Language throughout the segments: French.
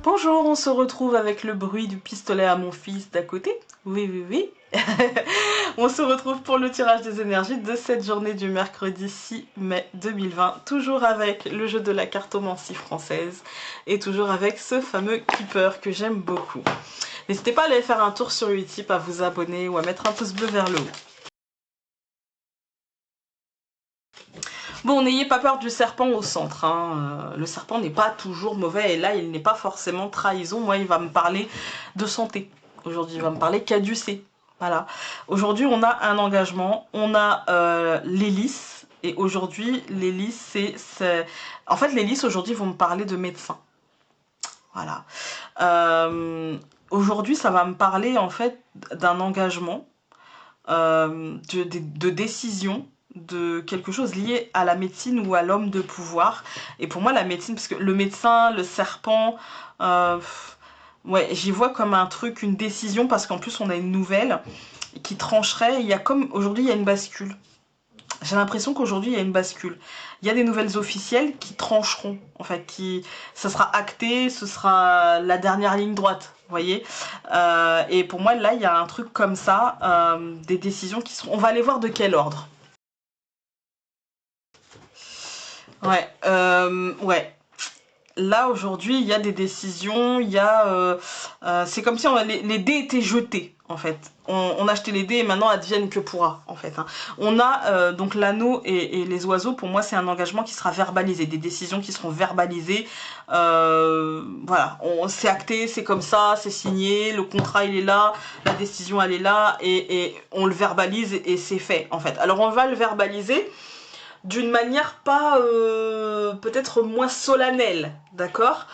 Bonjour, on se retrouve avec le bruit du pistolet à mon fils d'à côté. Oui, oui, oui. On se retrouve pour le tirage des énergies de cette journée du mercredi 6 mai 2020. Toujours avec le jeu de la cartomancie française et toujours avec ce fameux keeper que j'aime beaucoup. N'hésitez pas à aller faire un tour sur Utip, à vous abonner ou à mettre un pouce bleu vers le haut. Bon, n'ayez pas peur du serpent au centre, hein. Le serpent n'est pas toujours mauvais et là il n'est pas forcément trahison. Moi il va me parler de santé, aujourd'hui il va me parler caducée. Voilà, aujourd'hui on a un engagement, on a l'hélice et aujourd'hui l'hélice c'est... En fait l'hélice aujourd'hui vont me parler de médecin. Voilà, aujourd'hui ça va me parler en fait d'un engagement, de décision, de quelque chose lié à la médecine ou à l'homme de pouvoir. Et pour moi la médecine, parce que le médecin, le serpent, ouais, j'y vois comme un truc, une décision, parce qu'en plus on a une nouvelle qui trancherait. Il y a comme aujourd'hui il y a une bascule. J'ai l'impression qu'aujourd'hui il y a une bascule. Il y a des nouvelles officielles qui trancheront, en fait, ça sera acté, ce sera la dernière ligne droite, vous voyez. Et pour moi là il y a un truc comme ça, des décisions qui seront... On va aller voir de quel ordre. Ouais, ouais. Là aujourd'hui il y a des décisions, il y a... c'est comme si les dés étaient jetés en fait. On a acheté les dés et maintenant advienne que pourra en fait, hein. On a donc l'anneau et les oiseaux. Pour moi c'est un engagement qui sera verbalisé, des décisions qui seront verbalisées. Voilà, c'est acté, c'est comme ça, c'est signé, le contrat il est là, la décision elle est là et on le verbalise et c'est fait en fait. Alors on va le verbaliser d'une manière pas peut-être moins solennelle, d'accord,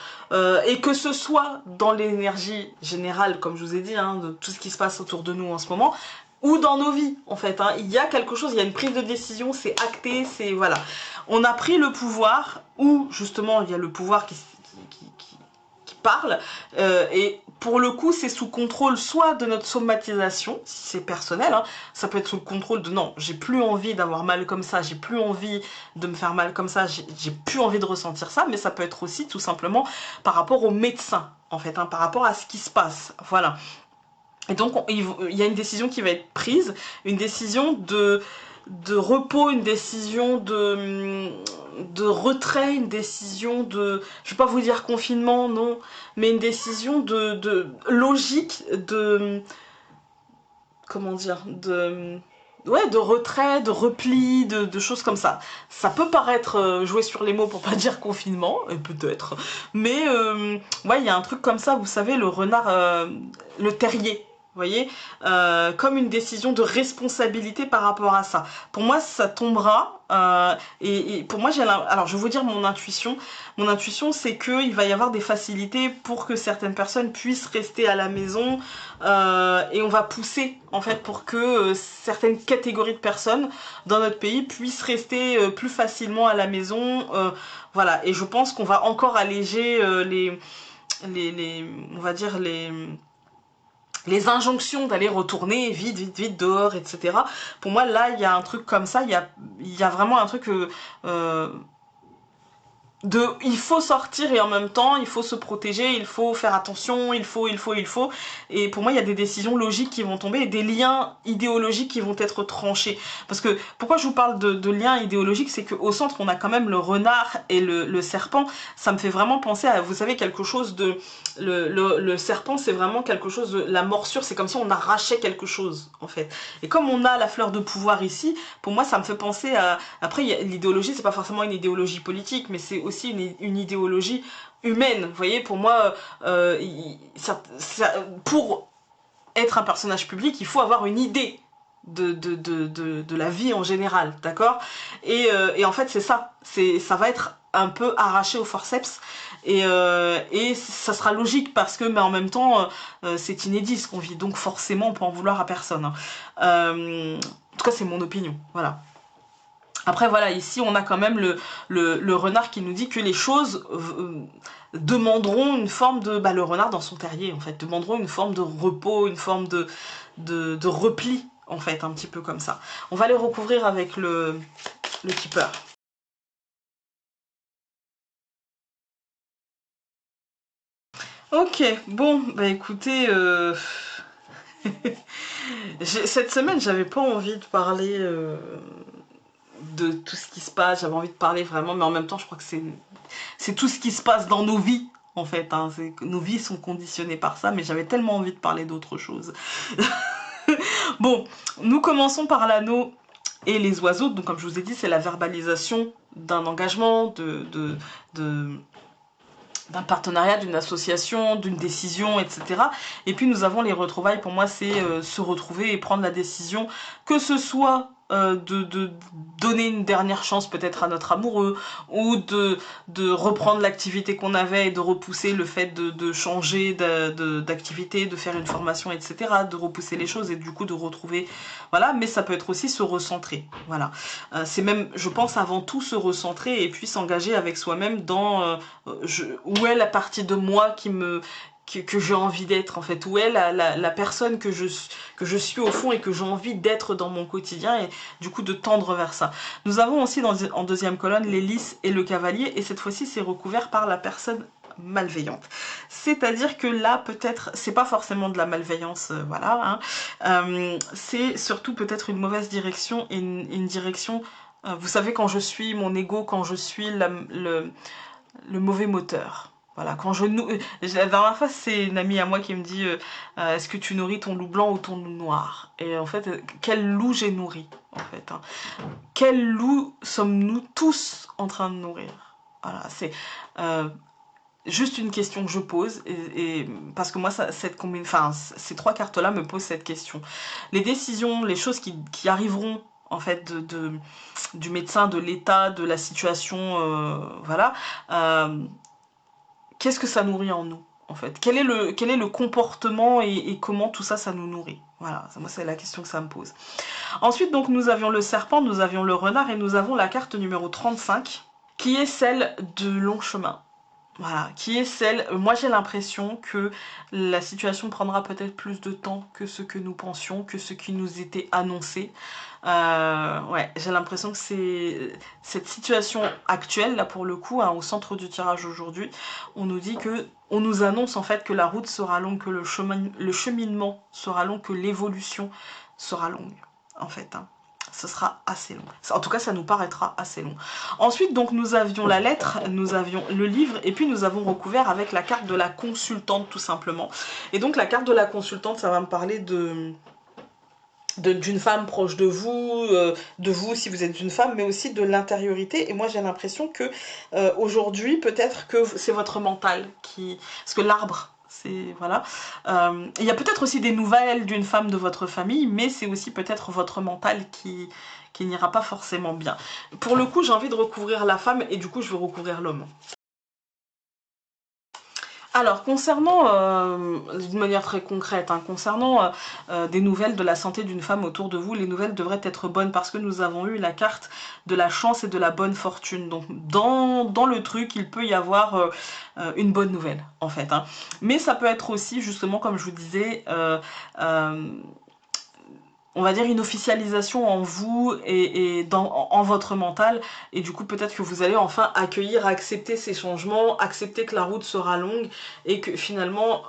et que ce soit dans l'énergie générale, comme je vous ai dit, hein, de tout ce qui se passe autour de nous en ce moment, ou dans nos vies, en fait, hein. Il y a quelque chose, il y a une prise de décision, c'est acté, c'est... Voilà. On a pris le pouvoir, ou justement, il y a le pouvoir qui parle, et pour le coup c'est sous contrôle soit de notre somatisation, si c'est personnel, hein, ça peut être sous le contrôle de non, j'ai plus envie d'avoir mal comme ça, j'ai plus envie de me faire mal comme ça, j'ai plus envie de ressentir ça, mais ça peut être aussi tout simplement par rapport au médecin, en fait, hein, par rapport à ce qui se passe, voilà. Et donc il y a une décision qui va être prise, une décision de repos, une décision de retrait, une décision de, je vais pas vous dire confinement, non, mais une décision de logique, de, comment dire, ouais, de retrait, de repli, de choses comme ça. Ça peut paraître jouer sur les mots pour pas dire confinement, peut-être, mais ouais, il y a un truc comme ça, vous savez, le renard, le terrier. Vous voyez, comme une décision de responsabilité par rapport à ça. Pour moi, ça tombera. Et pour moi, alors je vais vous dire mon intuition. Mon intuition, c'est qu'il va y avoir des facilités pour que certaines personnes puissent rester à la maison. Et on va pousser, en fait, pour que certaines catégories de personnes dans notre pays puissent rester plus facilement à la maison. Voilà. Et je pense qu'on va encore alléger on va dire les injonctions d'aller retourner vite, vite, vite dehors, etc. Pour moi, là, il y a un truc comme ça, il y a vraiment un truc il faut sortir et en même temps, il faut se protéger, il faut faire attention, il faut. Et pour moi, il y a des décisions logiques qui vont tomber et des liens idéologiques qui vont être tranchés. Parce que, pourquoi je vous parle de liens idéologiques, c'est qu'au centre, on a quand même le renard et le serpent. Ça me fait vraiment penser à, vous savez, quelque chose de... Le serpent, c'est vraiment quelque chose de... La morsure, c'est comme si on arrachait quelque chose, en fait. Et comme on a la fleur de pouvoir ici, pour moi, ça me fait penser à... Après, l'idéologie, c'est pas forcément une idéologie politique, mais c'est aussi une idéologie humaine. Vous voyez, pour moi, pour être un personnage public, il faut avoir une idée de la vie en général, d'accord, et en fait, c'est ça. Ça va être un peu arraché au forceps, et ça sera logique parce que, mais en même temps, c'est inédit ce qu'on vit, donc forcément, on peut en vouloir à personne, hein. En tout cas, c'est mon opinion, voilà. Après voilà, ici on a quand même le renard qui nous dit que les choses demanderont une forme de... Bah, le renard dans son terrier en fait, demanderont une forme de repos, une forme de repli en fait, un petit peu comme ça. On va les recouvrir avec le keeper. Ok, bon, bah écoutez, cette semaine, j'avais pas envie de parler de tout ce qui se passe, j'avais envie de parler vraiment, mais en même temps, je crois que c'est tout ce qui se passe dans nos vies, en fait, hein. Nos vies sont conditionnées par ça, mais j'avais tellement envie de parler d'autre chose. Bon, nous commençons par l'anneau et les oiseaux, donc comme je vous ai dit, c'est la verbalisation d'un engagement, d'un partenariat, d'une association, d'une décision, etc. Et puis nous avons les retrouvailles, pour moi c'est se retrouver et prendre la décision, que ce soit de donner une dernière chance peut-être à notre amoureux, ou de reprendre l'activité qu'on avait et de repousser le fait de changer d'activité, de faire une formation, etc. De repousser les choses et du coup de retrouver, voilà, mais ça peut être aussi se recentrer, voilà. C'est même, je pense, avant tout se recentrer et puis s'engager avec soi-même dans où est la partie de moi que j'ai envie d'être, en fait, où est la personne que je suis au fond et que j'ai envie d'être dans mon quotidien, et du coup de tendre vers ça. Nous avons aussi en deuxième colonne les lys et le cavalier, et cette fois-ci c'est recouvert par la personne malveillante. C'est-à-dire que là, peut-être, c'est pas forcément de la malveillance, voilà, hein, c'est surtout peut-être une mauvaise direction, et une direction, vous savez, quand je suis mon ego, quand je suis le mauvais moteur. Voilà, quand la dernière fois, c'est une amie à moi qui me dit est-ce que tu nourris ton loup blanc ou ton loup noir? Et en fait, quel loup j'ai nourri, en fait, hein. Quel loup sommes-nous tous en train de nourrir? Voilà, c'est juste une question que je pose, et parce que moi, ces trois cartes-là me posent cette question. Les décisions, les choses qui arriveront, en fait, du médecin, de l'état, de la situation, voilà, qu'est-ce que ça nourrit en nous, en fait? Quel est le comportement, et comment tout ça, ça nous nourrit? Voilà, moi c'est la question que ça me pose. Ensuite, donc, nous avions le serpent, nous avions le renard, et nous avons la carte numéro 35, qui est celle de long chemin. Voilà, qui est celle... Moi j'ai l'impression que la situation prendra peut-être plus de temps que ce que nous pensions, que ce qui nous était annoncé. Ouais, j'ai l'impression que c'est cette situation actuelle, là pour le coup, hein, au centre du tirage aujourd'hui, on nous dit que... On nous annonce en fait que la route sera longue, que le cheminement sera long, que l'évolution sera longue, en fait, hein. Ce sera assez long. En tout cas, ça nous paraîtra assez long. Ensuite, donc, nous avions la lettre, nous avions le livre, et puis nous avons recouvert avec la carte de la consultante, tout simplement. Et donc, la carte de la consultante, ça va me parler d'une femme proche de vous si vous êtes une femme, mais aussi de l'intériorité. Et moi j'ai l'impression que aujourd'hui peut-être que c'est votre mental qui... Parce que l'arbre, c'est... Voilà. Il y a peut-être aussi des nouvelles d'une femme de votre famille, mais c'est aussi peut-être votre mental qui n'ira pas forcément bien. Pour le coup, j'ai envie de recouvrir la femme, et du coup je vais recouvrir l'homme. Alors, concernant, d'une manière très concrète, hein, concernant des nouvelles de la santé d'une femme autour de vous, les nouvelles devraient être bonnes parce que nous avons eu la carte de la chance et de la bonne fortune. Donc, dans le truc, il peut y avoir une bonne nouvelle, en fait, hein. Mais ça peut être aussi, justement, comme je vous disais, on va dire une officialisation en vous et en votre mental, et du coup peut-être que vous allez enfin accueillir, accepter ces changements, accepter que la route sera longue et que finalement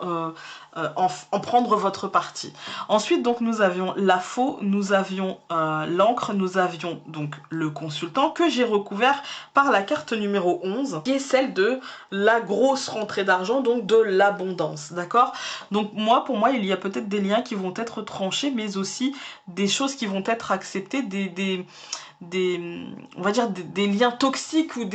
en prendre votre parti. Ensuite donc nous avions la faux, nous avions l'encre, nous avions donc le consultant que j'ai recouvert par la carte numéro 11 qui est celle de la grosse rentrée d'argent, donc de l'abondance, d'accord? Donc pour moi il y a peut-être des liens qui vont être tranchés, mais aussi des choses qui vont être acceptées, on va dire des liens toxiques, ou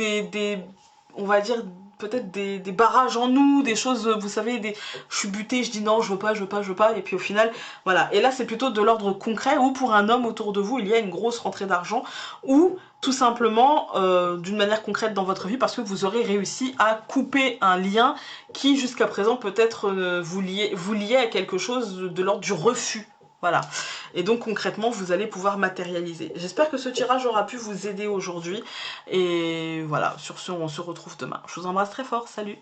on va dire peut-être des barrages en nous, des choses, vous savez, je suis butée, je dis non, je veux pas, je veux pas, je veux pas, et puis au final, voilà. Et là, c'est plutôt de l'ordre concret, où pour un homme autour de vous, il y a une grosse rentrée d'argent, ou tout simplement, d'une manière concrète dans votre vie, parce que vous aurez réussi à couper un lien qui, jusqu'à présent, peut-être vous liait à quelque chose de l'ordre du refus. Voilà, et donc concrètement vous allez pouvoir matérialiser. J'espère que ce tirage aura pu vous aider aujourd'hui, et voilà, sur ce on se retrouve demain. Je vous embrasse très fort, salut.